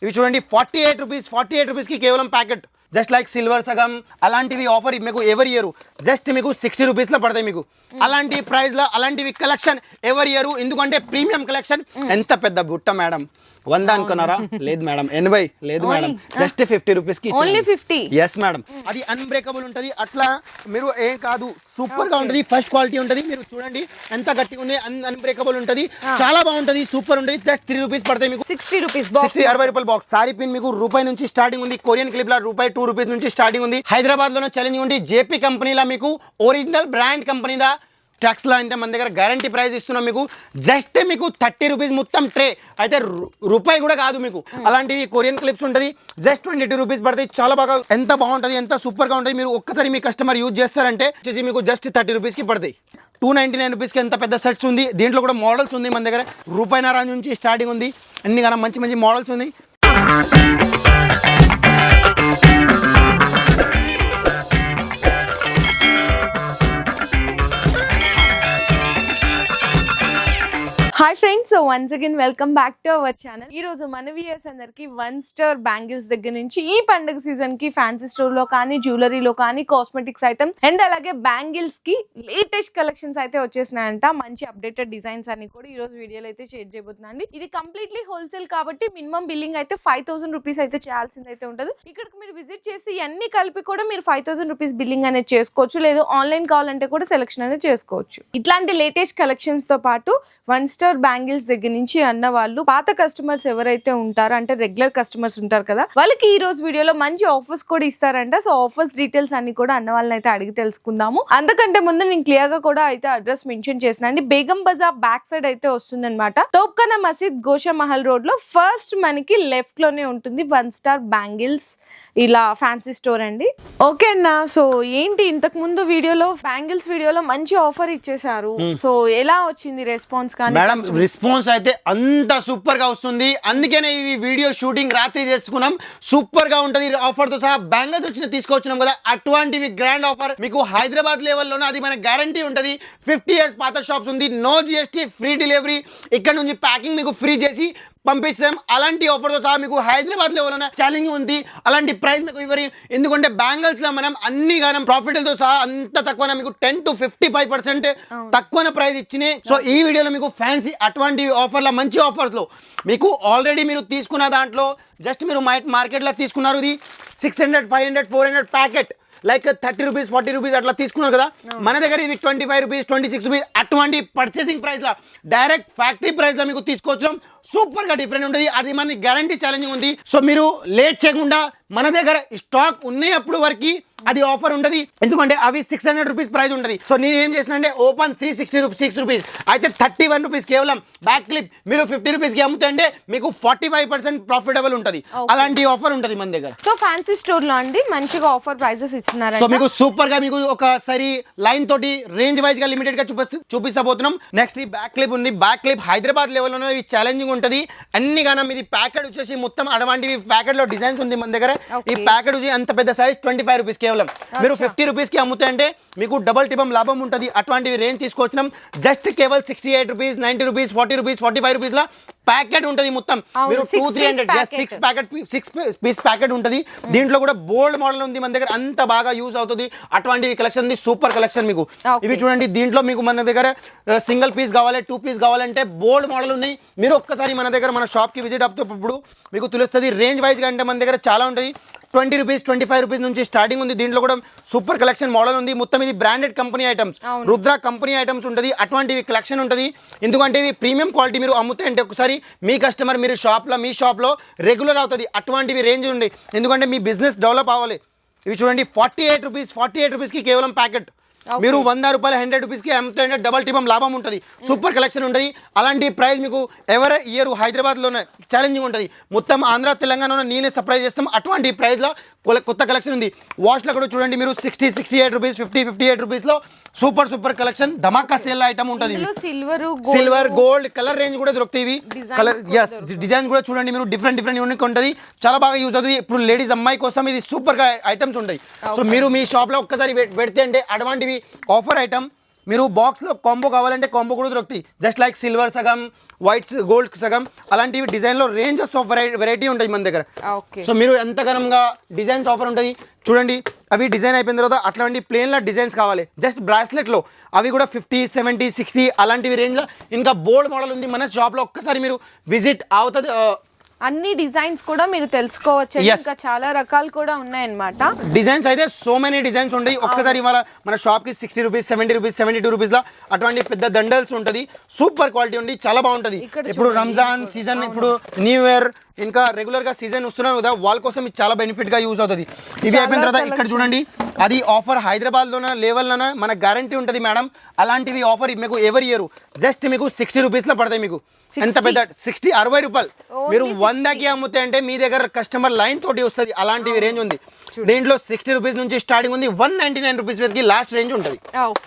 ఇవి చూడండి 48 రూపీస్కి కేవలం ప్యాకెట్. జస్ట్ లైక్ సిల్వర్ సగం అలాంటివి ఆఫర్ మీకు ఎవరి ఇయర్ జస్ట్ మీకు 60 రూపీస్లో పడతాయి మీకు. అలాంటి ప్రైస్లో అలాంటివి కలెక్షన్ ఎవరి ఇయర్, ఎందుకంటే ప్రీమియం కలెక్షన్. ఎంత పెద్ద బుట్ట మేడం, 100 అనుకున్నారా? లేదు మేడం, 80 లేదు మేడం, జస్ట్ 50 రూపీస్కి. ఓన్లీ 50. ఎస్ మేడం, అది అన్బ్రేకబుల్ ఉంటుంది. అట్లా మీరు ఏం కాదు, సూపర్ గా ఉంటుంది, ఫస్ట్ క్వాలిటీ ఉంటుంది. మీరు చూడండి ఎంత గట్టిగా ఉంది, అన్బ్రేకబుల్ ఉంటుంది, చాలా బాగుంటుంది, సూపర్ ఉంటుంది. జస్ట్ 3 రూపీస్ పడతాయి మీకు. 60 రూపీస్ బాక్స్, 60 రూపాయల బాక్స్. సారీ పిన్ మీకు రూపాయి నుంచి స్టార్టింగ్ ఉంది. కొరియన్ క్లిప్ లా రూపాయి 2 రూపీస్ నుంచి స్టార్టింగ్ ఉంది. హైదరాబాద్ లోనే ఛాలెంజ్ ఉంది. జేపీ కంపెనీలా మీకు ఒరిజినల్ బ్రాండ్ కంపెనీదా ట్యాక్స్లో అంటే మన దగ్గర గ్యారంటీ ప్రైస్ ఇస్తున్నాం మీకు. జస్ట్ మీకు 30 రూపీస్ మొత్తం ట్రే అయితే, రూపాయి కూడా కాదు మీకు. అలాంటివి కొరియన్ క్లిప్స్ ఉంటుంది, జస్ట్ 22 రూపీస్ పడతాయి. చాలా బాగా, ఎంత బాగుంటుంది, ఎంత సూపర్గా ఉంటుంది. మీరు ఒక్కసారి మీ కస్టమర్ యూజ్ చేస్తారంటే వచ్చేసి మీకు జస్ట్ 30 రూపీస్కి పడతాయి. 299 రూపీస్కి ఎంత పెద్ద సెట్స్ ఉంది. దీంట్లో కూడా మోడల్స్ ఉంది మన దగ్గర. రూపాయిన్నర నుంచి స్టార్టింగ్ ఉంది. అన్ని కానీ మంచి మంచి మోడల్స్ ఉంది. Hi friends, so once again welcome back to our channel. ఈ రోజు మన వ్యూయర్స్ అందరికి 1 స్టార్ బ్యాంగిల్స్ దగ్గర నుంచి ఈ పండుగ సీజన్ కి ఫ్యాన్సీ స్టోర్ లో కానీ, జ్యువెలరీలో కానీ, కాస్మెటిక్స్ ఐటమ్ అండ్ అలాగే బ్యాంగిల్స్ కి లేటెస్ట్ కలెక్షన్స్ అయితే వచ్చేసినాయంట. మంచి అప్డేటెడ్ డిజైన్స్ అన్ని కూడా ఈ రోజు వీడియోలో అయితే షేర్ చేయబోతున్నాను. ఇది కంప్లీట్లీ హోల్సేల్ కాబట్టి మినిమం బిల్లింగ్ అయితే 5000 రూపీస్ అయితే చేయాల్సింది అయితే ఉంటుంది. ఇక్కడికి మీరు విజిట్ చేసి ఇవన్నీ కలిపి కూడా మీరు 5000 రూపీస్ బిల్లింగ్ అనేది చేసుకోవచ్చు, లేదు ఆన్లైన్ కావాలంటే కూడా సెలెక్షన్ అనేది చేసుకోవచ్చు. ఇట్లాంటి లేటెస్ట్ కలెక్షన్స్ తో పాటు 1 స్టార్ బ్యాంగిల్స్ దగ్గర నుంచి అన్న వాళ్ళు పాత కస్టమర్స్ ఎవరైతే ఉంటారో, అంటే రెగ్యులర్ కస్టమర్స్ ఉంటారు కదా, వాళ్ళకి ఈ రోజు వీడియోలో మంచి ఆఫర్స్ కూడా ఇస్తారంట. సో ఆఫర్స్ డీటెయిల్స్ అన్ని కూడా అన్న వాళ్ళని అయితే అడిగి తెలుసుకుందాము. అంతకంటే ముందు నేను క్లియర్ గా కూడా అయితే అడ్రస్ మెన్షన్ చేసిన అండి. బేగం బజార్ బ్యాక్ సైడ్ అయితే వస్తుంది అనమాట. తోప్ఖానా మసీద్ గోషా మహల్ రోడ్ లో ఫస్ట్ మనకి లెఫ్ట్ లోనే ఉంటుంది 1 స్టార్ బ్యాంగిల్స్ ఇలా ఫ్యాన్సీ స్టోర్ అండి. ఓకే అన్న, సో ఏంటి ఇంతకు ముందు వీడియోలో బ్యాంగిల్స్ వీడియోలో మంచి ఆఫర్ ఇచ్చేసారు. సో ఎలా వచ్చింది రెస్పాన్స్? కానీ మేడం రెస్పాన్స్ అయితే అంత సూపర్ గా వస్తుంది. అందుకనే ఈ వీడియో షూటింగ్ రాత్రి చేసుకున్నాం. సూపర్ గా ఉంటది. ఆఫర్ తో సహా బ్యాంగిల్స్ వచ్చి తీసుకొచ్చినాం కదా, అటువంటివి గ్రాండ్ ఆఫర్ మీకు హైదరాబాద్ లెవెల్లోనే. అది మన గ్యారంటీ ఉంటది. 50 ఇయర్స్ పాత షాప్స్ ఉంది, నో జిఎస్టీ, ఫ్రీ డెలివరీ. ఇక్కడ నుంచి ప్యాకింగ్ మీకు ఫ్రీ చేసి పంపిస్తాం. అలాంటి ఆఫర్తో సహా మీకు హైదరాబాద్ లెవెల్లోనే ఛాలెంజ్ ఉంది. అలాంటి ప్రైస్ మీకు ఇవ్వరు, ఎందుకంటే బ్యాంగిల్స్ లో మనం అన్ని గానం ప్రాఫిట్లతో సహా అంత తక్కువ, మీకు 10 to 55% తక్కువ ప్రైస్ ఇచ్చినాయి. సో ఈ వీడియోలో మీకు ఫ్యాన్సీ అటువంటి ఆఫర్ల మంచి ఆఫర్స్ లో మీకు ఆల్రెడీ మీరు తీసుకున్న దాంట్లో జస్ట్ మీరు మార్కెట్లో తీసుకున్నారు, ఇది 600, 500, 400 ప్యాకెట్ లైక్ 30 రూపీస్, 40 రూపీస్ అట్లా తీసుకున్నారు కదా. మన దగ్గర ఇవి 25 రూపీస్, 26 రూపీస్ అటువంటి పర్చేసింగ్ ప్రైస్ లా డైరెక్ట్ ఫ్యాక్టరీ ప్రైస్ లో మీకు తీసుకొచ్చాం. సూపర్ గా డిఫరెంట్ ఉంటుంది. అది మన గ్యారంటీ ఛాలెంజింగ్ ఉంది. సో మీరు లేట్ చేయకుండా మన దగ్గర స్టాక్ ఉన్నప్పుడు వరకు అది ఆఫర్ ఉంటుంది, ఎందుకంటే అవి 600 రూపీస్ ప్రైస్ ఉంటుంది. సో నేను ఏం చేసిన అంటే ఓపెన్ 366 రూపీస్ అయితే 31 రూపీస్ కేవలం బ్యాక్ క్లిప్ మీరు 50 రూపీస్కి అమ్ముతుంటే మీకు 45% ప్రాఫిటబుల్ ఉంటుంది. అలాంటి ఆఫర్ ఉంటుంది మన దగ్గర. సో ఫ్యాన్సీ స్టోర్ లో అండి మంచిగా ఆఫర్ ప్రైజెస్ ఇస్తున్నారు. సో మీకు సూపర్ గా మీకు ఒకసారి లైన్ తోటి రేంజ్ వైజ్ గా లిమిటెడ్ గా చూపిస్తబోతున్నాం. నెక్స్ట్ ఈ బ్యాక్ క్లిప్ ఉంది. బ్యాక్ క్లిప్ హైదరాబాద్ లెవెల్లో ఇది ఛాలెంజింగ్ ఉంటుంది. అన్ని గానం ఇది ప్యాకెట్ వచ్చేసి మొత్తం అటువంటివి ప్యాకెట్ లో డిజైన్స్ ఉంది మన దగ్గర. ఈ ప్యాకెట్ వచ్చి అంత పెద్ద సైజ్ 25 రూపీస్ కేవలం మీరు 50 రూపీస్ కి అమ్ముతుంటే మీకు డబల్ టిబం లాభం ఉంటుంది. అటువంటివి రేంజ్ తీసుకొచ్చినాం. జస్ట్ కేవలం 68 రూపీస్, 90 రూపీస్, 40 రూపీస్, 45 రూపీస్ లా ప్యాకెట్ ఉంటుంది మొత్తం. మీరు 200-300 6 పీస్ ప్యాకెట్ ఉంటుంది. దీంట్లో కూడా బోల్డ్ మోడల్ ఉంది మన దగ్గర, అంత బాగా యూజ్ అవుతుంది. అటువంటివి కలెక్షన్ ఉంది, సూపర్ కలెక్షన్ మీకు. ఇవి చూడండి, దీంట్లో మీకు మన దగ్గర సింగిల్ పీస్ కావాలి, 2 పీస్ కావాలంటే బోల్డ్ మోడల్ ఉన్నాయి. మీరు ఒక్కసారి మన దగ్గర మన షాప్కి విజిట్ అవుతున్నప్పుడు మీకు తెలుస్తుంది. రేంజ్ వైజ్గా అంటే మన దగ్గర చాలా ఉంటుంది. 20 రూపీస్, 25 రూపీస్ నుంచి స్టార్టింగ్ ఉంది. దీంట్లో కూడా సూపర్ కలెక్షన్ మోడల్ ఉంది. మొత్తం ఇది branded company items, Rudra company items ఉంటుంది. అటువంటివి కలెక్షన్ ఉంటుంది, ఎందుకంటే ఇవి ప్రీమియం క్వాలిటీ. మీరు అమ్ముతే అంటే ఒకసారి మీ కస్టమర్ మీరు మీ షాప్లో రెగ్యులర్ అవుతుంది. అటువంటివి రేంజ్ ఉంది, ఎందుకంటే మీ బిజినెస్ డెవలప్ అవ్వాలి. ఇవి చూడండి 48 రూపీస్కి కేవలం ప్యాకెట్. మీరు 100 రూపాయలు 100 రూపీస్కి అమ్ముతుంటే డబల్ టిబం లాభం ఉంటుంది. సూపర్ కలెక్షన్ ఉంటుంది. అలాంటి ప్రైస్ మీకు ఎవరు ఇయర్ హైదరాబాద్లోనే ఛాలెంజింగ్ ఉంటుంది. మొత్తం ఆంధ్ర తెలంగాణలో నేనే సప్లై చేస్తాం. అటువంటి ప్రైస్లో కొత్త కలెక్షన్ ఉంది. వాష్లో కూడా చూడండి మీరు 68 రూపీస్, 58 రూపీస్లో సూపర్ కలెక్షన్ ధమాకా సేల్ ఐటమ్ ఉంటుంది. సిల్వర్, గోల్డ్ కలర్ రేంజ్ కూడా దొరుకుతాయి. కలర్ డిజైన్ కూడా చూడండి మీరు, డిఫరెంట్ యూనిక్ ఉంటుంది. చాలా బాగా యూజ్ అవుతుంది. ఇప్పుడు లేడీస్ అమ్మాయి కోసం ఇది సూపర్ గా ఐటమ్స్ ఉంటాయి. సో మీరు మీ షాప్ లో ఒక్కసారి పెడితే అంటే అటువంటివి ఆఫర్ ఐటమ్ మీరు బాక్స్లో కాంబో కావాలంటే కాంబో కూడా దొరుకుతాయి. జస్ట్ లైక్ సిల్వర్ సగం, వైట్స్ గోల్డ్ సగం, అలాంటివి డిజైన్లో రేంజెస్ ఆఫ్ వెరైటీ ఉంటాయి మన దగ్గర. ఓకే. సో మీరు ఎంతగానంగా డిజైన్స్ ఆఫర్ ఉంటుంది చూడండి. అవి డిజైన్ అయిపోయిన తర్వాత అట్లాంటి ప్లేన్లో డిజైన్స్ కావాలి జస్ట్ బ్రాస్లెట్లో, అవి కూడా 50, 70, 60 అలాంటివి రేంజ్లో ఇంకా బోల్డ్ మోడల్ ఉంది మన షాప్లో. ఒక్కసారి మీరు విజిట్ అవుతుంది. అన్ని డిజైన్స్ కూడా మీరు తెలుసుకోవచ్చు. ఇంకా చాలా రకాలు కూడా ఉన్నాయన్నమాట. డిజైన్స్ అయితే సో మెనీ డిజైన్స్ ఉంటాయి. ఒక్కసారి ఇవాళ మన షాప్కి 60 రూపీస్, 70 రూపీస్, 72 రూపీస్లో అటువంటి పెద్ద దండల్స్ ఉంటుంది. సూపర్ క్వాలిటీ ఉంది, చాలా బాగుంటుంది. ఇప్పుడు రంజాన్ సీజన్, ఇప్పుడు న్యూ ఇయర్, ఇంకా రెగ్యులర్గా సీజన్ వస్తున్నాయి కదా, వాళ్ళ కోసం ఇది చాలా బెనిఫిట్గా యూజ్ అవుతుంది. ఇవి అయిపోయిన తర్వాత ఇక్కడ చూడండి, అది ఆఫర్ హైదరాబాద్లోన లెవెల్లోన మన గ్యారంటీ ఉంటుంది మేడం. అలాంటివి ఆఫర్ మీకు ఎవరి ఇయర్ జస్ట్ మీకు 60 రూపీస్లో పడతాయి. మీకు ఎంత పెద్ద 60 రూపాయలు మీరు 100కి అమ్ముతే అంటే మీ దగ్గర కస్టమర్ లైన్ తోటి వస్తుంది. అలాంటివి రేంజ్ ఉంది. దీంట్లో 60 రూపీస్ నుంచి స్టార్టింగ్ ఉంది, 199 రూపీస్ వరకు లాస్ట్ రేంజ్ ఉంటుంది.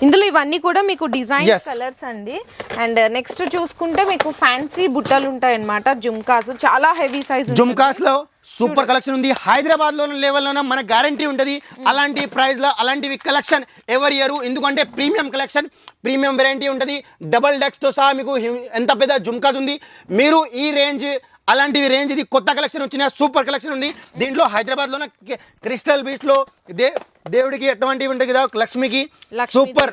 ఇందులో ఇవన్నీ కూడా మీకు డిజైన్స్, కలర్స్ అండి. అండ్ నెక్స్ట్ చూసుకుంటే మీకు ఫ్యాన్సీ బుట్టలు ఉంటాయి అన్నమాట. జుమ్కాస్ చాలా హెవీ సైజ్ జుమ్కాస్ లో సూపర్ కలెక్షన్ ఉంది. హైదరాబాద్ లో లెవెల్లోనే మన గ్యారంటీ ఉంటుంది. అలాంటి ప్రైస్ లో అలాంటివి కలెక్షన్ ఎవరి ఇయర్, ఎందుకంటే ప్రీమియం కలెక్షన్, ప్రీమియం వెరైటీ ఉంటుంది. డబల్ డెక్స్ తో సహా మీకు ఎంత పెద్ద జుమ్కాస్ ఉంది. మీరు ఈ రేంజ్ అలాంటివి రేంజ్, ఇది కొత్త కలెక్షన్ వచ్చిన సూపర్ కలెక్షన్ ఉంది. దీంట్లో హైదరాబాద్లోనే క్రిస్టల్ బీచ్లో దేవుడికి ఎటువంటివి ఉంటాయి కదా, లక్ష్మికి సూపర్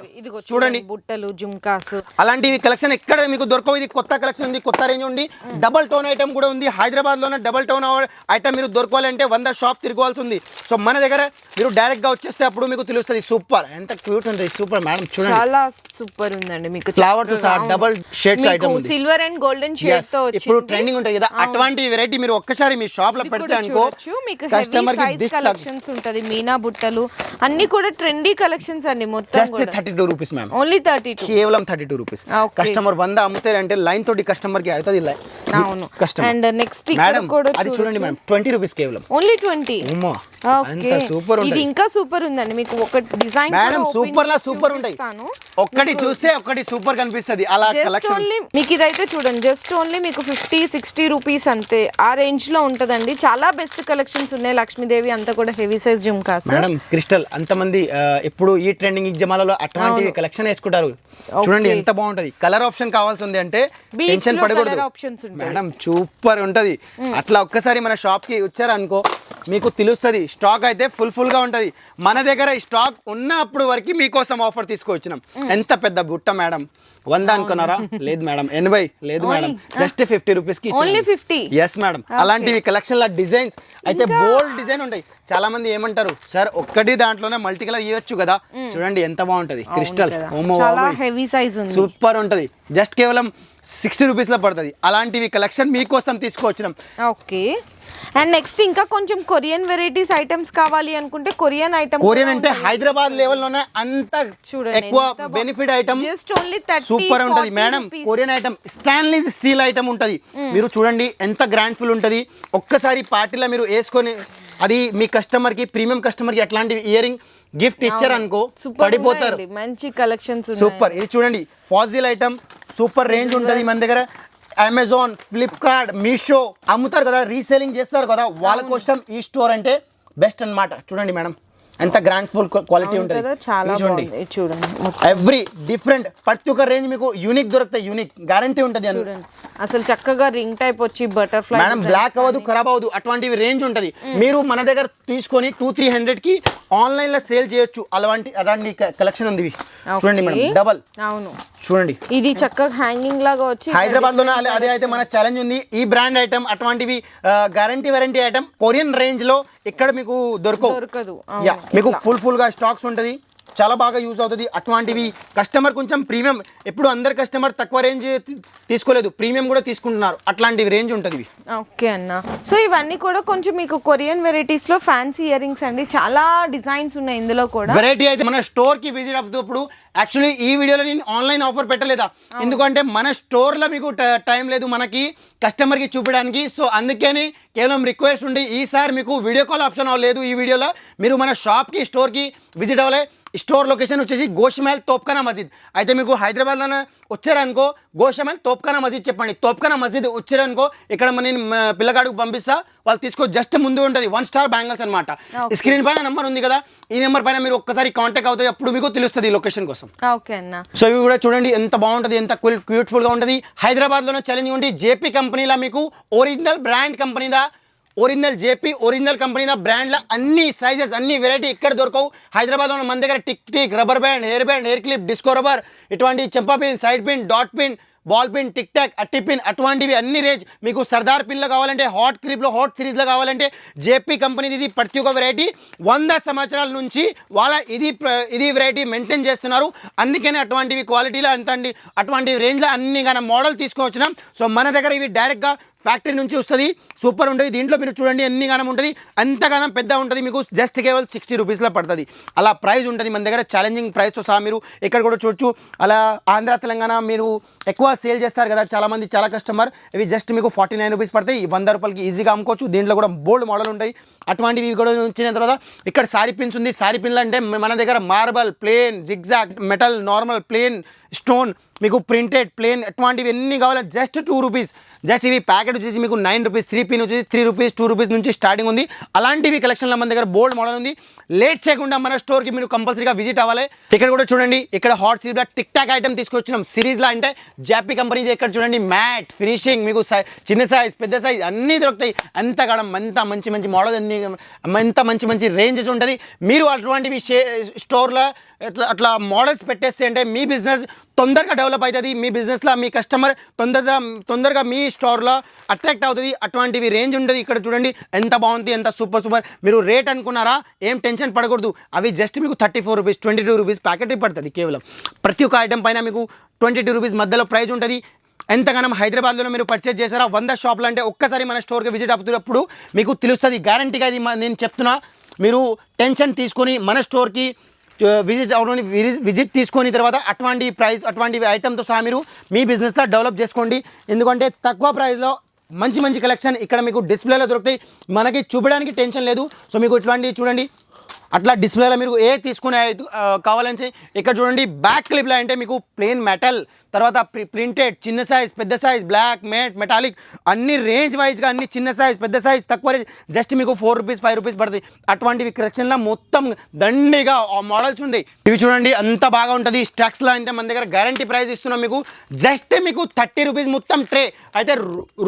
చూడండి బుట్టలు, జుమ్కాస్ అలాంటివి కలెక్షన్ ఎక్కడ మీకు దొరకవు. ఇది కొత్త కలెక్షన్ ఉంది, కొత్త రేంజ్ ఉంది. డబల్ టోన్ ఐటమ్ కూడా ఉంది. హైదరాబాద్లోనే డబల్ టోన్ ఐటమ్ మీరు దొరకాలంటే 100 షాప్ తిరగాల్సి ఉంది. సో మన దగ్గర మీరు డైరెక్ట్గా వచ్చేస్తే అప్పుడు మీకు తెలుస్తుంది. సూపర్, ఎంత క్యూట్ ఉంది, సూపర్ మేడం చూడండి, చాలా సూపర్ ఉందండి. మీకు ఫ్లవర్ తో సహా డబల్ షేడ్స్ ఐటమ్ ఉంది. సిల్వర్ అండ్ గోల్డెన్ షేడ్ తో ఇప్పుడు ట్రెండింగ్ ఉంటాయి కదా, అటువంటి వెరైటీ మీరు ఒక్కసారి మీ షాప్ లో పెడితే అనుకో కస్టమర్ కి కలెక్షన్స్ ఉంటది. మీనా బుట్టలు అన్ని కూడా ట్రెండీ కలెక్షన్స్ అండి. మొత్తం జస్ట్ 32 రూపీస్ మ్యామ్, ఓన్లీ 32, కేవలం 32 రూపీస్. కస్టమర్ 100 అమ్ముతారంటే లైన్ తోటి కస్టమర్ కి అవుతుంది. అవును. అండ్ నెక్స్ట్ ఇక్కడ కూడా అది చూడండి మ్యామ్, 20 రూపీస్ కేవలం, ఓన్లీ 20. అంత సూపర్ ఉంది. ఇది ఇంకా సూపర్ ఉందండి. మీకు ఒక డిజైన్ మేడం సూపర్ లా సూపర్ ఉంటాయి. ఒక్కటి చూస్తే ఒక్కటి సూపర్ కనిపిస్తది అలా కలెక్షన్. మీకు ఇదైతే చూడండి, జస్ట్ ఓన్లీ మీకు 50-60 రూపీస్ అంతే, ఆ రేంజ్ లో ఉంటదండి. చాలా బెస్ట్ కలెక్షన్స్ ఉన్నాయి. లక్ష్మీదేవి అంతా కూడా heavy size jhumkas madam. Crystal అంతమంది ఇప్పుడు ఈ ట్రెండింగ్ జమాలలో అటువంటి కలెక్షన్ వేసుకుంటారు. చూడండి ఎంత బాగుంటది. కలర్ ఆప్షన్ కావాల్సి ఉంది అంటే టెన్షన్ పడకూడదు మేడం, సూపర్ ఉంటది. అట్లా ఒక్కసారి మన షాప్ కి వచ్చారనుకో మీకు తెలుస్తుంది. స్టాక్ అయితే ఫుల్ గా ఉంటది మన దగ్గర. స్టాక్ ఉన్నప్పుడు వరకు మీకోసం ఆఫర్ తీసుకొచ్చినాం. ఎంత పెద్ద బుట్ట మేడం, 100 అనుకున్నారా? లేదు మేడం, 80 లేదు మేడం, జస్ట్ 50 రూపీస్ కి. ఓన్లీ 50. Yes madam. అలాంటివి కలెక్షన్ లా డిజైన్స్ అయితే బోల్డ్ డిజైన్ ఉంటాయి. చాలా మంది ఏమంటారు సార్ ఒక్కటి దాంట్లోనే మల్టీ కలర్ ఇవ్వచ్చు కదా, చూడండి ఎంత బాగుంటది. క్రిస్టల్ హెవీ సైజ్ ఉంది, సూపర్ ఉంటది. జస్ట్ కేవలం 60 రూపీస్ లో పడుతుంది. అలాంటివి కలెక్షన్ మీకోసం తీసుకొచ్చినాం. ఓకే. అండ్ నెక్స్ట్ ఇంకా కొంచెం కొరియన్ వెరైటీస్ ఐటమ్స్ కావాలి అనుకుంటే కొరియన్ ఐటమ్, కొరియన్ అంటే హైదరాబాద్ లెవెల్లోనే అంత ఎక్కువ benefit item, just only 30, super ఉంటది madam. Korean item stainless steel item ఉంటది. మీరు చూడండి ఎంత గ్రాండ్ ఫుల్ ఉంటది. ఒక్కసారి పార్టీలో మీరు వేసుకొని అది మీ కస్టమర్ కి, ప్రీమియం కస్టమర్ కి అట్లాంటి ఇయర్ రింగ్ గిఫ్ట్ ఇచ్చారనుకో పడిపోతారు. మంచి కలెక్షన్స్ సూపర్. ఇది చూడండి ఫాజిల్ ఐటమ్, సూపర్ రేంజ్ ఉంటది మన దగ్గర. అమెజాన్, ఫ్లిప్కార్ట్, మీషో అమ్ముతారు కదా, రీసేలింగ్ చేస్తారు కదా, వాళ్ళ కోసం ఈ స్టోర్ అంటే బెస్ట్ అన్నమాట. చూడండి మేడం ఎంత గ్రాండ్ ఫుల్ క్వాలిటీ ఉంటుంది. చూడండి ఎవ్రీ డిఫరెంట్ ప్రతి ఒక్క రేంజ్ మీకు యూనిక్ దొరుకుతాయి. యూనిక్ గ్యారంటీ ఉంటుంది. అసలు చక్కగా రింగ్ టైప్ వచ్చి బటర్ఫ్లై మేడం బ్లాక్ అవ్వదు, ఖరాబ్ అవ్వదు, అటువంటివి రేంజ్ ఉంటుంది. మీరు మన దగ్గర తీసుకొని 200-300 కి ఆన్లైన్ లో సేల్ చేయొచ్చు. అలాంటి కలెక్షన్ ఉంది. చూడండి మేడం డబల్. అవును చూడండి ఇది చక్కగా హ్యాంగింగ్ లాగా వచ్చి హైదరాబాద్ లోనే అదే అయితే మన ఛాలెంజ్ ఉంది. ఈ బ్రాండ్ ఐటమ్ అటువంటివి guarantee warranty item Korean range లో ఇక్కడ మీకు దొరకదు. మీకు ఫుల్ గా స్టాక్స్ ఉంటుంది. చాలా బాగా యూజ్ అవుతుంది. అటువంటివి కస్టమర్ కొంచెం ప్రీమియం, ఎప్పుడు అందరు కస్టమర్ తక్కువ రేంజ్ తీసుకోలేదు, ప్రీమియం కూడా తీసుకుంటున్నారు. అట్లాంటివి రేంజ్ ఉంటుంది. ఓకే అన్న. సో ఇవన్నీ కూడా కొంచెం మీకు కొరియన్ వెరైటీస్ లో ఫ్యాన్సీ ఇయర్ రింగ్స్ అండి. చాలా డిజైన్స్ ఉన్నాయి ఇందులో కూడా. వెరైటీ అయితే మన స్టోర్ కి విజిట్ అవుతున్నప్పుడు యాక్చువల్లీ ఈ వీడియోలో నేను ఆన్లైన్ ఆఫర్ పెట్టలేదా, ఎందుకంటే మన స్టోర్లో మీకు టైం లేదు మనకి కస్టమర్కి చూపించడానికి. సో అందుకని కేవలం రిక్వెస్ట్ ఉండి ఈసారి మీకు వీడియో కాల్ ఆప్షన్ లేదు. ఈ వీడియోలో మీరు మన షాప్కి, స్టోర్కి విజిట్ అవ్వాలి. స్టోర్ లొకేషన్ వచ్చేసి గోషమహల్ తోప్ఖానా మస్జిద్. అయితే మీకు హైదరాబాద్లో వచ్చారనుకో గోషమహల్ తోప్ఖానా మస్జిద్ చెప్పండి. తోప్ఖానా మస్జిద్ వచ్చారనుకో ఇక్కడ నేను పిల్లగాడికి పంపిస్తా, వాళ్ళు తీసుకో. జస్ట్ ముందు ఉంటుంది 1 స్టార్ బ్యాంగిల్స్ అనమాట. స్క్రీన్ పైన నెంబర్ ఉంది కదా, ఈ నెంబర్ పైన మీరు ఒక్కసారి కాంటాక్ట్ అవుతాయి, అప్పుడు మీకు తెలుస్తుంది లొకేషన్ కోసం. ఓకే అన్న. సో ఇవి కూడా చూడండి ఎంత బాగుంటుంది, ఎంత క్యూట్ఫుల్గా ఉంటుంది. హైదరాబాద్లోనే ఛాలెంజింగ్ ఉంది. జేపీ కంపెనీలో మీకు ఒరిజినల్ బ్రాండ్ కంపెనీదా, ఒరిజినల్ జేపీ ఒరిజినల్ కంపెనీ బ్రాండ్లో అన్ని సైజెస్ అన్ని వెరైటీ ఇక్కడ దొరకవు. హైదరాబాద్లో మన దగ్గర tick rubber band, hair clip, disco rubber, ఇటువంటి చెంపా pin, side pin, dot pin, ball pin, tic tac, అట్టి పిన్, అటువంటివి అన్ని రేంజ్. మీకు సర్దార్ పిన్లో కావాలంటే, హాట్ క్లిప్లో, హాట్ సిరీస్లో కావాలంటే జేపీ కంపెనీది ఇది ప్రతి ఒక్క వెరైటీ 100 సంవత్సరాల నుంచి వాళ్ళ ఇది వెరైటీ మెయింటైన్ చేస్తున్నారు. అందుకనే అటువంటివి క్వాలిటీలో అటువంటి రేంజ్లో అన్ని కానీ మోడల్ తీసుకొచ్చినాం. సో మన దగ్గర ఇవి డైరెక్ట్గా ఫ్యాక్టరీ నుంచి వస్తుంది, సూపర్ ఉంటుంది. దీంట్లో మీరు చూడండి ఎన్ని గానం ఉంటుంది, అంతగానం పెద్ద ఉంటుంది. మీకు జస్ట్ కేవలం 60 రూపీస్లో పడుతుంది. అలా ప్రైస్ ఉంటుంది మన దగ్గర, ఛాలెంజింగ్ ప్రైస్తో సహా. మీరు ఇక్కడ కూడా చూడొచ్చు. అలా ఆంధ్ర తెలంగాణ మీరు ఎక్కువ సేల్ చేస్తారు కదా చాలామంది, చాలా కస్టమర్, ఇవి జస్ట్ మీకు 49 రూపీస్ పడతాయి. 100 రూపాయలకి ఈజీగా అమ్ముకోవచ్చు. దీంట్లో కూడా బోల్డ్ మోడల్ ఉంటాయి. అటువంటివి కూడా వచ్చిన తర్వాత ఇక్కడ సారీ పిన్స్ ఉంది. సారీ పిన్లు అంటే మన దగ్గర marble, plain, zigzag, metal, normal, plain, stone, మీకు ప్రింటెడ్, ప్లేన్, అటువంటివి ఎన్ని కావాలి జస్ట్ 2 రూపీస్. జస్ట్ ఇవి ప్యాకెట్ వచ్చేసి మీకు 9 రూపీస్, 3 పిన్ వచ్చేసి 3 రూపీస్, 2 రూపీస్ నుంచి స్టార్టింగ్ ఉంది. అలాంటివి కలెక్షన్లో మన దగ్గర బోల్డ్ మోడల్ ఉంది. లేట్ చేయకుండా మన స్టోర్కి మీరు కంపల్సరీగా విజిట్ అవ్వాలి. ఇక్కడ కూడా చూడండి, ఇక్కడ హాట్ సిరీస్లో టిక్ టాక్ ఐటమ్ తీసుకొచ్చినాం. సిరీస్లో అంటే జాపీ కంపెనీ ఇక్కడ చూడండి, మ్యాట్ ఫినిషింగ్, మీకు చిన్న సైజ్, పెద్ద సైజ్ అన్నీ దొరుకుతాయి. అంతగానం అంత మంచి మోడల్, ఎంత మంచి రేంజెస్ ఉంటుంది. మీరు అటువంటివి స్టోర్లో అట్లా మోడల్స్ పెట్టేస్తే అంటే మీ బిజినెస్ తొందరగా డెవలప్ అవుతుంది. మీ బిజినెస్లో మీ కస్టమర్ తొందరగా మీ స్టోర్లో అట్రాక్ట్ అవుతుంది. అటువంటివి రేంజ్ ఉంటుంది. ఇక్కడ చూడండి ఎంత బాగుంది, ఎంత సూపర్. మీరు రేట్ అనుకున్నారా, ఏం టెన్షన్ పడకూడదు. అవి జస్ట్ మీకు 34 రూపీస్, 22 రూపీస్ ప్యాకెట్ పడుతుంది. కేవలం ప్రతి ఒక్క ఐటమ్ పైన మీకు 22 రూపీస్ మధ్యలో ప్రైస్ ఉంటుంది. ఎంతగానో హైదరాబాద్లో మీరు పర్చేజ్ చేశారా 100 షాపులు అంటే ఒక్కసారి మన స్టోర్కి విజిట్ అవుతున్నప్పుడు మీకు తెలుస్తుంది. గ్యారంటీగా ఇది నేను చెప్తున్నా. మీరు టెన్షన్ తీసుకొని మన స్టోర్కి విజిట్ తీసుకొని తర్వాత అటువంటి ఐటమ్తో సహా మీరు మీ బిజినెస్లో డెవలప్ చేసుకోండి. ఎందుకంటే తక్కువ ప్రైస్లో మంచి కలెక్షన్ ఇక్కడ మీకు డిస్ప్లేలో దొరుకుతాయి. మనకి చూపడానికి టెన్షన్ లేదు. సో మీకు ఇట్లాంటివి చూడండి, అట్లా డిస్ప్లేలో మీరు తీసుకునే కావాలని ఇక్కడ చూడండి. బ్యాక్ క్లిప్లో అంటే మీకు ప్లేన్ మెటల్, తర్వాత ప్రింటెడ్, చిన్న సైజ్, పెద్ద సైజ్, బ్లాక్, మెటాలిక్, అన్ని రేంజ్ వైజ్గా అన్ని చిన్న సైజ్, పెద్ద సైజ్, తక్కువ రేంజ్ జస్ట్ మీకు 4 రూపీస్, 5 రూపీస్ పడుతుంది. అటువంటివి కలెక్షన్లో మొత్తం దండిగా మోడల్స్ ఉంది. ఇవి చూడండి అంత బాగా ఉంటుంది. స్టాక్స్లో అంటే మన దగ్గర గ్యారంటీ ప్రైస్ ఇస్తున్నాం. మీకు జస్ట్ మీకు 30 రూపీస్ మొత్తం ట్రే. అయితే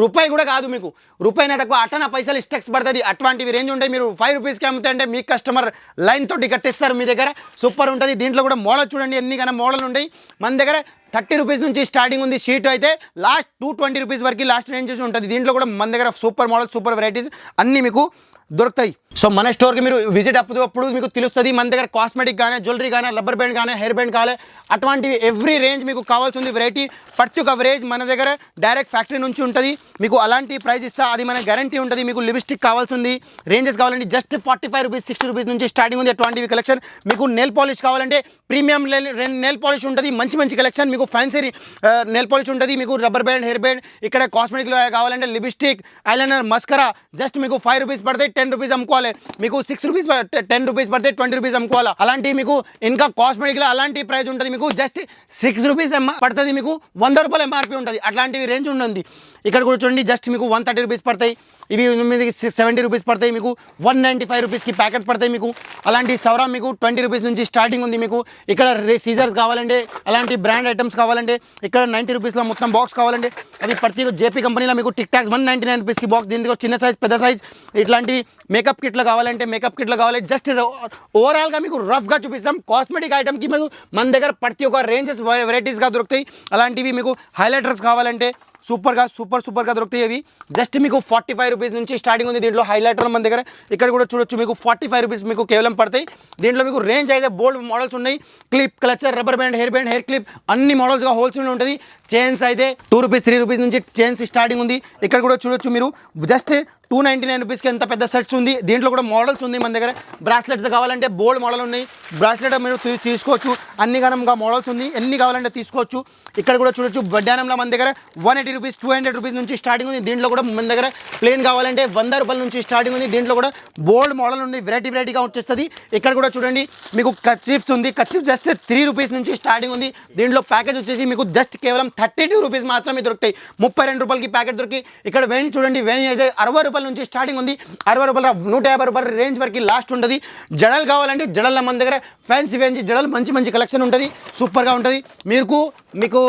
రూపాయి కూడా కాదు, మీకు రూపాయినా తక్కువ 8 పైసలు స్టాక్స్ పడుతుంది. అటువంటివి రేంజ్ ఉంటాయి. మీరు 5 రూపీస్కి అమ్ముతే అంటే మీ కస్టమర్ లైన్ తోటి కట్టిస్తారు మీ దగ్గర. సూపర్ ఉంటుంది. దీంట్లో కూడా మోడల్ చూడండి ఎన్ని కానీ మోడల్ ఉంటాయి. మన దగ్గర 30 రూపీస్ నుంచి స్టార్టింగ్ ఉంది. షీట్ అయితే లాస్ట్ 220 రూపీస్ వరకు లాస్ట్ రేంజెస్ ఉంటుంది. దీంట్లో కూడా మన దగ్గర సూపర్ మోడల్, సూపర్ వెరైటీస్ అన్నీ మీకు దొరుకుతాయి. సో మన స్టోర్కి మీరు విజిట్ అప్పుడు మీకు తెలుస్తుంది. మన దగ్గర కాస్మెటిక్ కానీ, జ్యువెలరీ కానీ, రబ్బర్ బ్యాండ్ కానీ, హెయిర్ బ్యాండ్ కానీ, అటువంటివి ఎవ్రీ రేంజ్ మీకు కావాల్సింది వెరైటీ ప్రతి ఒక్క రేంజ్ మన దగ్గర డైరెక్ట్ ఫ్యాక్టరీ నుంచి ఉంటుంది. మీకు అలాంటి ప్రైస్ ఇస్తా, అది మన గ్యారంటీ ఉంటుంది. మీకు లిప్స్టిక్ కావాల్సింది రేంజెస్ కావాలంటే జస్ట్ 45 రూపీస్, 60 రూపీస్ నుంచి స్టార్టింగ్ ఉంది. అటువంటివి కలెక్షన్. మీకు నెయిల్ పాలిష్ కావాలంటే ప్రీమియం నెయిల్ పాలిష్ ఉంటుంది. మంచి కలెక్షన్. మీకు ఫ్యాన్సీ నెయిల్ పాలిష్ ఉంటుంది. మీకు రబ్బర్ బ్యాండ్, హెయిర్ బ్యాండ్, ఇక్కడ కాస్మెటిక్లో కావాలంటే లిప్స్టిక్, ఐలైనర్, మస్కరా జస్ట్ మీకు 5 రూపీస్ పడతాయి, 10 రూపీస్ అమ్ముకోవాలి. మీకు 6 రూపీస్, 10 రూపీస్ పడితే 20 రూపీస్ అమ్ముకోవాలి. అలాంటి మీకు ఇంకా కాస్మెటిక్లో అలాంటి ప్రైస్ ఉంటుంది. మీకు జస్ట్ 6 రూపీస్ పడుతుంది. మీకు 100 రూపాయలు ఎంఆర్పీ ఉంటుంది. అట్లాంటివి రేంజ్ ఉంటుంది. ఇక్కడ కూడా చూడండి జస్ట్ మీకు 130 రూపీస్ పడతాయి. ఇవి 70 రూపీస్ పడతాయి. మీకు 195 రూపీస్కి ప్యాకెట్ పడతాయి. మీకు అలాంటి సౌరా మీకు 20 రూపీస్ నుంచి స్టార్టింగ్ ఉంది. మీకు ఇక్కడ సీజర్స్ కావాలంటే, అలాంటి బ్రాండ్ ఐటమ్స్ కావాలంటే ఇక్కడ 90 రూపీస్లో మొత్తం బాక్స్ కావాలంటే అవి ప్రతి జేపీ కంపెనీలో మీకు టిక్ టాక్స్ 199 రూపీస్కి బాక్స్. దీంట్లో చిన్న సైజ్, పెద్ద సైజ్, ఇట్లాంటివి మేకప్ కిట్లు కావాలి. జస్ట్ ఓవరాల్గా మీకు రఫ్గా చూపిస్తాం. కాస్మెటిక్ ఐటమ్కి మీకు మన దగ్గర ప్రతి ఒక్క రేంజెస్ వెరైటీస్గా దొరుకుతాయి. అలాంటివి మీకు హైలైటర్స్ కావాలంటే సూపర్గా దొరుకుతాయి. అవి జస్ట్ మీకు 45 రూపీస్ నుంచి స్టార్టింగ్ ఉంది. దీంట్లో హైలైటర్ మన దగ్గర ఇక్కడ కూడా చూడొచ్చు. మీకు 45 రూపీస్ మీకు కేవలం పడతాయి. దీంట్లో మీకు రేంజ్ అయితే బోల్డ్ మోడల్స్ ఉన్నాయి. Clip, clutcher, rubber band, hair clip అన్ని మోడల్స్గా హోల్సేల్ ఉంటుంది. చైన్స్ అయితే 2 రూపీస్, 3 రూపీస్ నుంచి చైన్స్ స్టార్టింగ్ ఉంది. ఇక్కడ కూడా చూడొచ్చు. మీరు జస్ట్ 299 రూపీస్కి ఎంత పెద్ద సెట్స్ ఉంది. దీంట్లో కూడా మోడల్స్ ఉంది మన దగ్గర. బ్రాస్లెట్స్ కావాలంటే బోల్డ్ మోడల్ ఉన్నాయి. బ్రాస్లెట్ మీరు తీసుకోవచ్చు. అన్ని గనంగా మోడల్స్ ఉంది. ఎన్ని కావాలంటే తీసుకోవచ్చు. ఇక్కడ కూడా చూడొచ్చు వడ్డానంలో మన దగ్గర 180 రూపీస్ 200 రూపీస్ నుంచి స్టార్టింగ్ ఉంది. దీంట్లో కూడా మన దగ్గర ప్లేన్ కావాలంటే 100 రూపాయల నుంచి స్టార్టింగ్ ఉంది. దీంట్లో కూడా బోల్డ్ మోడల్ ఉంది, వెరైటీగా వచ్చేస్తుంది. ఇక్కడ కూడా చూడండి మీకు కర్చీఫ్స్ ఉంది. కర్చీఫ్ జస్ట్ 3 రూపీస్ నుంచి స్టార్టింగ్ ఉంది. దీంట్లో ప్యాకేజ్ వచ్చేసి మీకు జస్ట్ కేవలం 32 రూపీస్ మాత్రమే దొరుకుతాయి. 32 రూపాయలకి ప్యాకెట్ దొరికి. ఇక్కడ వేణి చూడండి, వేణి అయితే 60 రూపాయల నుంచి స్టార్టింగ్ ఉంది. 60 రూపాయల 150 రూపాయల రేంజ్ వరకు లాస్ట్ ఉంటుంది. జడలు కావాలంటే జడల మన దగ్గర ఫ్యాన్సీ జడలు మంచి కలెక్షన్ ఉంటుంది, సూపర్గా ఉంటుంది. మీకు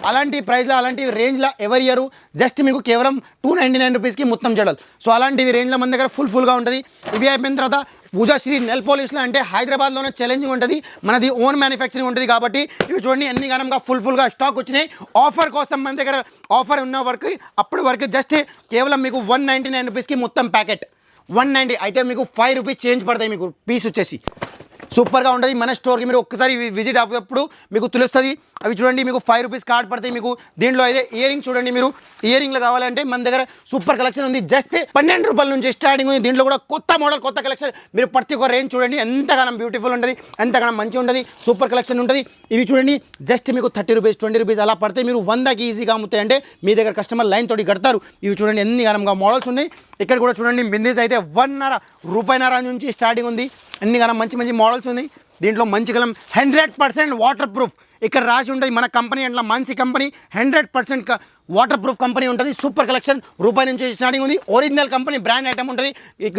అలాంటి ప్రైస్లో అలాంటి రేంజ్లో ఎవరి ఇయర్ జస్ట్ మీకు కేవలం 299 రూపీస్కి మొత్తం జడలు. సో అలాంటివి రేంజ్లో మన దగ్గర ఫుల్గా ఉంటుంది. ఇవి అయిపోయిన తర్వాత పూజాశ్రీ నెల్ పాలిష్లో అంటే హైదరాబాద్లోనే ఛాలెంజింగ్ ఉంటుంది, మనది ఓన్ మ్యానుఫ్యాక్చరింగ్ ఉంటుంది కాబట్టి ఇవి చూడండి ఎన్ని గనంగా ఫుల్గా స్టాక్ వచ్చినాయి. ఆఫర్ కోసం మన దగ్గర ఆఫర్ ఉన్న వరకు అప్పటి వరకు జస్ట్ కేవలం మీకు 199 రూపీస్కి మొత్తం ప్యాకెట్ 190 అయితే మీకు 5 రూపీస్ చేంజ్ పడతాయి మీకు పీస్ వచ్చేసి. సూపర్గా ఉంటుంది. మన స్టోర్కి మీరు ఒక్కసారి విజిట్ అవ్వప్పుడు మీకు తెలుస్తుంది. అవి చూడండి మీకు 5 రూపీస్ కార్డ్ పడతాయి మీకు. దీంట్లో అయితే ఇయర్ రింగ్ చూడండి, మీరు ఇయర్ రింగ్లు కావాలంటే మన దగ్గర సూపర్ కలెక్షన్ ఉంది. జస్ట్ 12 రూపాయల నుంచి స్టార్టింగ్ ఉంది. దీంట్లో కూడా కొత్త మోడల్ కొత్త కలెక్షన్. మీరు ప్రతి ఒక్క రేంజ్ చూడండి ఎంతగానో బ్యూటిఫుల్ ఉంటుంది, ఎంతగానో మంచిగా ఉంటుంది, సూపర్ కలెక్షన్ ఉంటుంది. ఇవి చూడండి జస్ట్ మీకు 30 రూపీస్ 20 రూపీస్ అలా పడితే మీరు 100కి ఈజీగా అమ్ముతాయి అంటే మీ దగ్గర కస్టమర్ లైన్ తోటి కడతారు. ఇవి చూడండి ఎన్ని గనంగా మోడల్స్ ఉన్నాయి. ఇక్కడ కూడా చూడండి బిందీస్ అయితే 1.5 రూపాయన్నర నుంచి స్టార్టింగ్ ఉంది. అన్ని గనం మంచి మోడల్స్ ఉన్నాయి. దీంట్లో మంచి కలం 100% వాటర్ ప్రూఫ్ ఇక్కడ రాసి ఉంటుంది. మన కంపెనీ అట్లా మంచి కంపెనీ 100% వాటర్ ప్రూఫ్ కంపెనీ ఉంటుంది. సూపర్ కలెక్షన్ రూపాయి నుంచి స్టార్టింగ్ ఉంది. ఒరిజినల్ కంపెనీ బ్రాండ్ ఐటమ్ ఉంటుంది.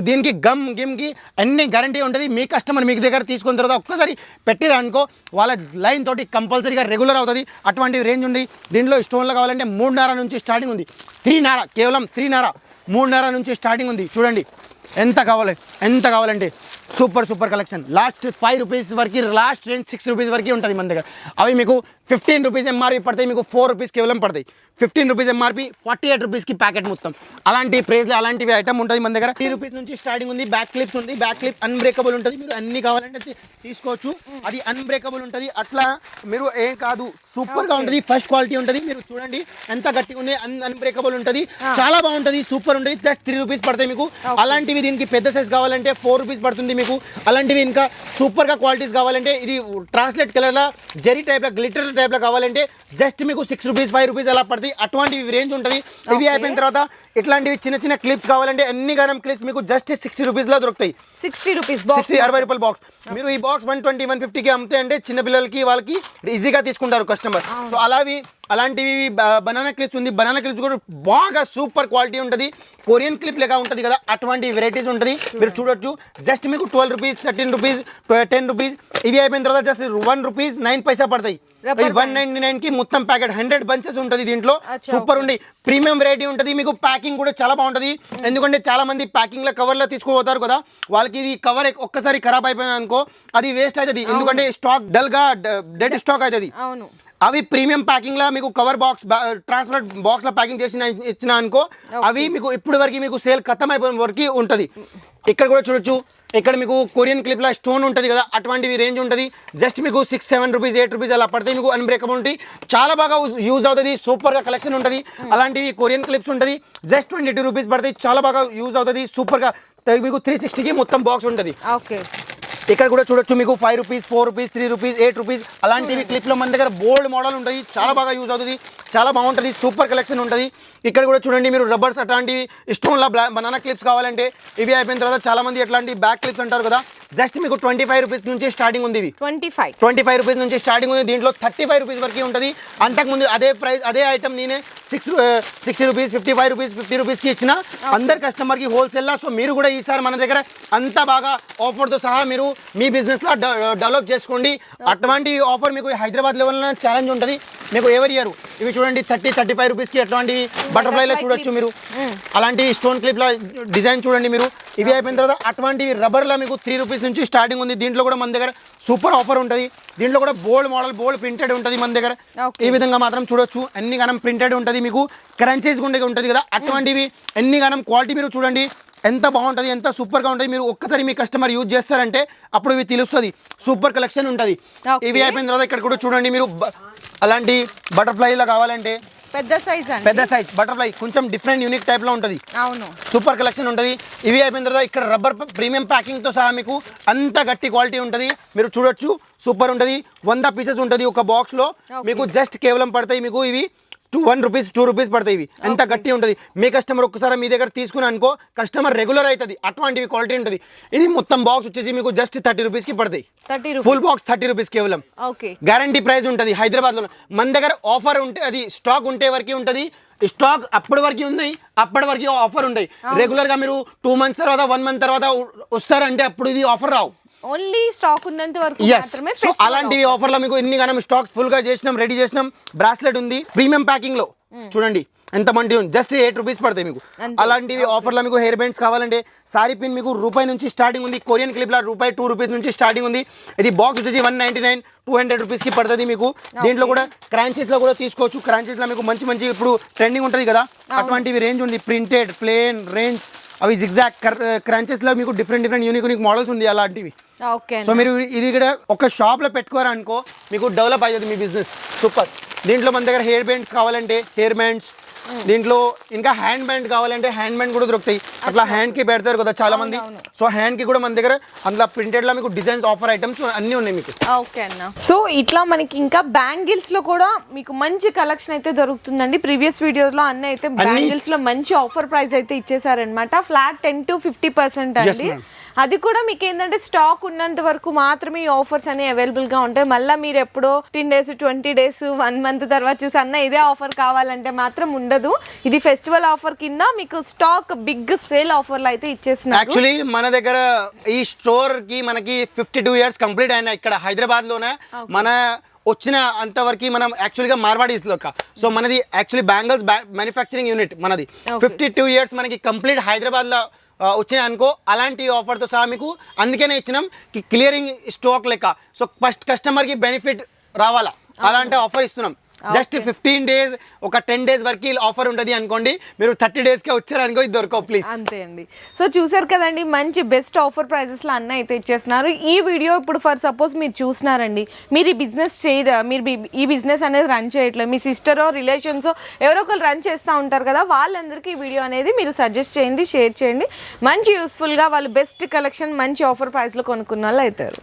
దీనికి గిమ్కి అన్ని గ్యారంటీ ఉంటుంది. మీ కస్టమర్ మీకు దగ్గర తీసుకున్న తర్వాత ఒక్కసారి పెట్టిరా అనుకో వాళ్ళ లైన్ తోటి కంపల్సరీగా రెగ్యులర్ అవుతుంది. అటువంటి రేంజ్ ఉంది. దీంట్లో స్టోన్లో కావాలంటే 3.5 నుంచి స్టార్టింగ్ ఉంది. 3.5 కేవలం 3.5 నుంచి స్టార్టింగ్ ఉంది. చూడండి ఎంత కావాలంటే సూపర్ కలెక్షన్. లాస్ట్ 5 రూపీస్ వరకు లాస్ట్ రేంజ్ 6 రూపీస్ వరకు ఉంటుంది మన దగ్గర. అవి మీకు 15 రూపీస్ ఎంఆర్పీ పడతాయి, మీకు 4 రూపీస్ కేవలం పడతాయి. 15 రూపీస్ ఎంఆర్పీ 48 రూపీస్కి ప్యాకెట్ మొత్తం. అలాంటి ప్రైస్లో అలాంటివి ఐటమ్ ఉంటుంది మన దగ్గర. 3 రూపీస్ నుంచి స్టార్టింగ్ ఉంది. బ్యాక్ క్లిప్స్ ఉంది. బ్యాక్ క్లిప్ అన్బ్రేకబుల్ ఉంటుంది. మీరు అన్ని కావాలంటే తీసుకోవచ్చు. అది అన్బ్రేకబుల్ ఉంటుంది. అట్లా మీరు ఏం కాదు, సూపర్గా ఉంటుంది, ఫస్ట్ క్వాలిటీ ఉంటుంది. మీరు చూడండి ఎంత గట్టిగా ఉంది, అన్బ్రేకబుల్ ఉంటుంది, చాలా బాగుంటుంది, సూపర్ ఉంటుంది. జస్ట్ 3 రూపీస్ పడతాయి మీకు. అలాంటివి దీనికి పెద్ద సైజ్ కావాలంటే 4 రూపీస్ పడుతుంది మీకు. అలాంటివి ఇంకా సూపర్గా క్వాలిటీస్ కావాలంటే ఇది ట్రాన్స్లేట్ కలర్లో జెరీ టైప్లో గ్లిటర్ టైప్లో కావాలంటే జస్ట్ మీకు 6 రూపీస్ 5 రూపీస్ అలా పడుతుంది. అటువంటివి రేంజ్ ఉంటుంది. ఇవి అయిపోయిన తర్వాత ఇట్లాంటివి చిన్న క్లిప్స్ కావాలంటే అన్ని గనం క్లిప్స్ మీకు జస్ట్ 60 రూపీస్లో దొరుకుతాయి. 60 రూపీస్ 60 రూపాయల బాక్స్. మీరు ఈ బాక్స్ 120 150కి అమ్మితే అంటే చిన్నపిల్లలకి వాళ్ళకి ఈజీగా తీసుకుంటారు కస్టమర్. సో అలాంటివి బనానా క్లిప్స్ ఉంది. బనానా క్లిప్స్ కూడా బాగా సూపర్ క్వాలిటీ ఉంటుంది. కొరియన్ క్లిప్ లెక్క ఉంటుంది కదా, అటువంటి వెరైటీస్ ఉంటుంది. మీరు చూడొచ్చు జస్ట్ మీకు 12 రూపీస్ 13 రూపీస్ 10 రూపీస్. ఇవి అయిపోయిన తర్వాత జస్ట్ 1 రూపీస్ 9 పైసా పడతాయి. 199కి మొత్తం ప్యాకెట్ 100 బంచెస్ ఉంటుంది. దీంట్లో సూపర్ ఉంది, ప్రీమియం వెరైటీ ఉంటుంది. మీకు ప్యాకింగ్ కూడా చాలా బాగుంటుంది. ఎందుకంటే చాలా మంది ప్యాకింగ్లో కవర్లో తీసుకుపోతారు కదా, వాళ్ళకి ఇది కవర్ ఒక్కసారి ఖరాబ్ అయిపోయింది అనుకో అది వేస్ట్ అవుతుంది. ఎందుకంటే స్టాక్ డల్గా డెడ్ స్టాక్ అవుతుంది. అవి ప్రీమియం ప్యాకింగ్లో మీకు కవర్ బాక్స్ ట్రాన్స్పరెంట్ బాక్స్లో ప్యాకింగ్ చేసి ఇచ్చిన అనుకో అవి మీకు ఇప్పటి వరకు మీకు సేల్ ఖతం అయిపోయిన వరకు ఉంటుంది. ఇక్కడ కూడా చూడొచ్చు, ఇక్కడ మీకు కొరియన్ క్లిప్లో స్టోన్ ఉంటుంది కదా, అటువంటివి రేంజ్ ఉంటుంది. జస్ట్ మీకు 6 7 రూపీస్ 8 రూపీస్ అలా పడితే మీకు అన్బ్రేకబుల్ ఉంటాయి. చాలా బాగా యూజ్ అవుతుంది, సూపర్గా కలెక్షన్ ఉంటుంది. అలాంటివి కొరియన్ క్లిప్స్ ఉంటుంది. జస్ట్ 22 రూపీస్ పడతాయి. చాలా బాగా యూజ్ అవుతుంది, సూపర్గా. మీకు 360కి మొత్తం బాక్స్ ఉంటుంది. ఇక్కడ కూడా చూడొచ్చు మీకు 5 రూపీస్ 4 రూపీస్ 3 రూపీస్ 8 రూపీస్ అలాంటివి క్లిప్లో మన దగ్గర బోల్డ్ మోడల్ ఉంటుంది. చాలా బాగా యూజ్ అవుతుంది, చాలా బాగుంటుంది, సూపర్ కలెక్షన్ ఉంటుంది. ఇక్కడ కూడా చూడండి మీరు రబ్బర్స్ అట్లాంటివి స్టోన్లో బనానా క్లిప్స్ కావాలంటే ఇవి అయిపోయిన తర్వాత చాలా మంది ఎట్లాంటి బ్యాక్ క్లిప్స్ అంటారు కదా, జస్ట్ మీకు 25 రూపీస్ నుంచి స్టార్టింగ్ ఉంది. ఇవి 25 రూపీస్ నుంచి స్టార్టింగ్ ఉంది. దీంట్లో 35 రూపీస్ వరకు ఉంటుంది. అంతకుముందు అదే ప్రైస్ అదే ఐటమ్ నేనే 60 రూపీస్ 55 రూపీస్ 50 రూపీస్కి ఇచ్చిన అందరు కస్టమర్కి హోల్సేల్లో. సో మీరు కూడా ఈసారి మన దగ్గర అంత బాగా ఆఫర్తో సహా మీరు మీ బిజినెస్లో డెవలప్ చేసుకోండి. అటువంటి ఆఫర్ మీకు హైదరాబాద్ లెవెల్లో ఛాలెంజ్ ఉంటుంది మీకు ఎవరి ఇయర్. ఇవి చూడండి 30-35 రూపీస్కి అటువంటి బటర్ఫ్లైలో చూడొచ్చు మీరు. అలాంటి స్టోన్ క్లిప్లో డిజైన్ చూడండి మీరు. ఇవి అయిపోయిన తర్వాత అటువంటి రబ్బర్లో మీకు 3 రూపీస్ నుంచి స్టార్టింగ్ ఉంది. దీంట్లో కూడా మన దగ్గర సూపర్ ఆఫర్ ఉంటుంది. దీంట్లో కూడా బోల్డ్ మోడల్ బోల్డ్ ప్రింటెడ్ ఉంటుంది మన దగ్గర. ఈ విధంగా మాత్రం చూడొచ్చు, అన్ని గనం ప్రింటెడ్ ఉంటుంది. మీకు క్రంచీస్ గుండెగా ఉంటుంది కదా, అటువంటివి ఎన్ని గనం క్వాలిటీ మీరు చూడండి ఎంత బాగుంటుంది, ఎంత సూపర్గా ఉంటుంది. మీరు ఒక్కసారి మీ కస్టమర్ యూజ్ చేస్తారంటే అప్పుడు ఇవి తెలుస్తుంది, సూపర్ కలెక్షన్ ఉంటుంది. ఇవి అయిపోయిన తర్వాత ఇక్కడ కూడా చూడండి మీరు అలాంటి బటర్ఫ్లైలో కావాలంటే పెద్ద సైజ్ అండి. పెద్ద సైజ్ బటర్ఫ్లై కొంచెం డిఫరెంట్ యూనిక్ టైప్ లో ఉంటది. అవును, సూపర్ కలెక్షన్ ఉంటది. ఇవి అయిపోయిన తర్వాత ఇక్కడ రబ్బర్ ప్రీమియం ప్యాకింగ్ తో సహా మీకు అంత గట్టి క్వాలిటీ ఉంటది. మీరు చూడొచ్చు సూపర్ ఉంటది. 100 పీసెస్ ఉంటది ఒక బాక్స్ లో. మీకు జస్ట్ కేవలం పడతాయి మీకు ఇవి 1 రూపీస్ 2 రూపీస్ పడతాయి. ఇవి ఎంత గట్టి ఉంటుంది. మీ కస్టమర్ ఒక్కసారి మీ దగ్గర తీసుకుని అనుకో కస్టమర్ రెగ్యులర్ అవుతుంది. అటువంటివి క్వాలిటీ ఉంటుంది. ఇది మొత్తం బాక్స్ వచ్చేసి మీకు జస్ట్ 30 రూపీస్కి పడతాయి. ఫుల్ బాక్స్ 30 రూపీస్ కేవలం. గ్యారంటీ ప్రైస్ ఉంటుంది. హైదరాబాద్లో మన దగ్గర ఆఫర్ ఉంటే అది స్టాక్ ఉంటే వరకు ఉంటుంది. స్టాక్ అప్పటి వరకు ఉన్నాయి, అప్పటి వరకు ఆఫర్ ఉంటాయి. రెగ్యులర్గా మీరు 2 మంత్స్ తర్వాత 1 మంత్ తర్వాత వస్తారంటే అప్పుడు ఇది ఆఫర్ రావు. ఓన్లీ స్టాక్ ఉన్నంత వరకు మాత్రమే. సో అలాంటివి ఆఫర్లో మీకు ఎన్ని గానం స్టాక్ ఫుల్ గా చేసినాం, రెడీ చేసినాం. బ్రాస్లెట్ ఉంది ప్రీమియం ప్యాకింగ్ లో, చూడండి ఎంత మంచి ఉంది. జస్ట్ 8 రూపీస్ పడతాయి మీకు. అలాంటివి ఆఫర్లో మీకు హెయిర్ బ్యాండ్స్ కావాలంటే సారీ పిన్ మీకు రూపాయి నుంచి స్టార్టింగ్ ఉంది. కొరియన్ క్లిప్ లా రూపాయి 2 రూపీస్ నుంచి స్టార్టింగ్ ఉంది. ఇది బాక్స్ వచ్చేసి 199 200 రూపీస్కి పడుతుంది మీకు. దీంట్లో కూడా క్రాంచెస్ లో కూడా తీసుకోవచ్చు. క్రాంచెస్ లో మీకు మంచి మంచి ఇప్పుడు ట్రెండింగ్ ఉంటుంది కదా, అటువంటివి రేంజ్ ఉంది. ప్రింటెడ్ ప్లేన్ రేంజ్, అవి జిగ్జాగ్ క్రాంచెస్ లో మీకు డిఫరెంట్ యూనిక్ మోడల్స్ ఉంది అలాంటివి. సో మీరు ఇది కూడా ఒక షాప్ లో పెట్టుకోవాలనుకో మీకు డెవలప్ అయ్యేది మీ బిజినెస్. సూపర్. దీంట్లో మన దగ్గర హెయిర్ బ్యాండ్స్ కావాలంటే హెయిర్ బ్యాండ్స్, దీంట్లో ఇంకా హ్యాండ్ బ్యాండ్ కావాలంటే హ్యాండ్ బ్యాండ్ కూడా దొరుకుతాయి. అట్లా హ్యాండ్ కి పెడతారు కదా చాలా మంది. సో హ్యాండ్ కి కూడా మన దగ్గర అందులో ప్రింటెడ్ లో మీకు డిజైన్స్ ఆఫర్ ఐటమ్స్ అన్ని ఉన్నాయి మీకు. ఓకే అన్న. సో ఇట్లా మనకి ఇంకా బ్యాంగిల్స్ లో కూడా మీకు మంచి కలెక్షన్ అయితే దొరుకుతుందండి. ప్రీవియస్ వీడియోస్ లో అన్ని అయితే బ్యాంగిల్స్ లో మంచి ఆఫర్ ప్రైస్ అయితే ఇచ్చేసారనమాట. ఫ్లాట్ 10 to 50% అండి. అది కూడా మీకు ఏంటంటే స్టాక్ ఉన్నంత వరకు మాత్రమే ఈ ఆఫర్స్ అనేవి అవైలబుల్ గా ఉంటాయి. మళ్ళీ మీరు ఎప్పుడో 10 days 20 days 1 month తర్వాత చూసి అన్న ఇదే ఆఫర్ కావాలంటే మాత్రం ఉండదు. ఇది ఫెస్టివల్ ఆఫర్ కింద మీకు స్టాక్ బిగ్ సేల్ ఆఫర్లు అయితే ఇచ్చేస్తున్నారు. యాక్చువల్లీ మన దగ్గర ఈ స్టోర్ కి మనకి 52 years కంప్లీట్ అయినా ఇక్కడ హైదరాబాద్ లోనే. మన వచ్చిన అంతవరకు మనం యాక్చువల్గా మార్వాడీస్ లో. సో మనది యాక్చువల్లీ బ్యాంగిల్స్ మ్యానుఫ్యాక్చరింగ్ యూనిట్ మనది. 52 years మనకి కంప్లీట్ హైదరాబాద్ లో వచ్చినాయి అనుకో. అలాంటి ఆఫర్తో సహా మీకు అందుకనే ఇచ్చినాం క్లియరింగ్ స్టాక్ లెక్క. సో ఫస్ట్ కస్టమర్కి బెనిఫిట్ రావాలా అలాంటి ఆఫర్ ఇస్తున్నాం. జస్ట్ 15 days ఒక 10 days వరకు ఆఫర్ ఉంటుంది అనుకోండి. మీరు 30 daysకే వచ్చారనుకో ఇది దొరకవు ప్లీజ్. అంతే అండి. సో చూసారు కదండి మంచి బెస్ట్ ఆఫర్ ప్రైజెస్లో అన్న అయితే ఇచ్చేస్తున్నారు. ఈ వీడియో ఇప్పుడు ఫర్ సపోజ్ మీరు చూసినారండి, మీరు ఈ బిజినెస్ మీరు ఈ బిజినెస్ అనేది రన్ చేయట్లేదు, మీ సిస్టరో రిలేషన్సో ఎవరో ఒకరు రన్ చేస్తూ ఉంటారు కదా, వాళ్ళందరికీ ఈ వీడియో అనేది మీరు సజెస్ట్ చేయండి, షేర్ చేయండి. మంచి యూస్ఫుల్గా వాళ్ళు బెస్ట్ కలెక్షన్ మంచి ఆఫర్ ప్రైస్లో కొనుక్కున్న వాళ్ళు అవుతారు.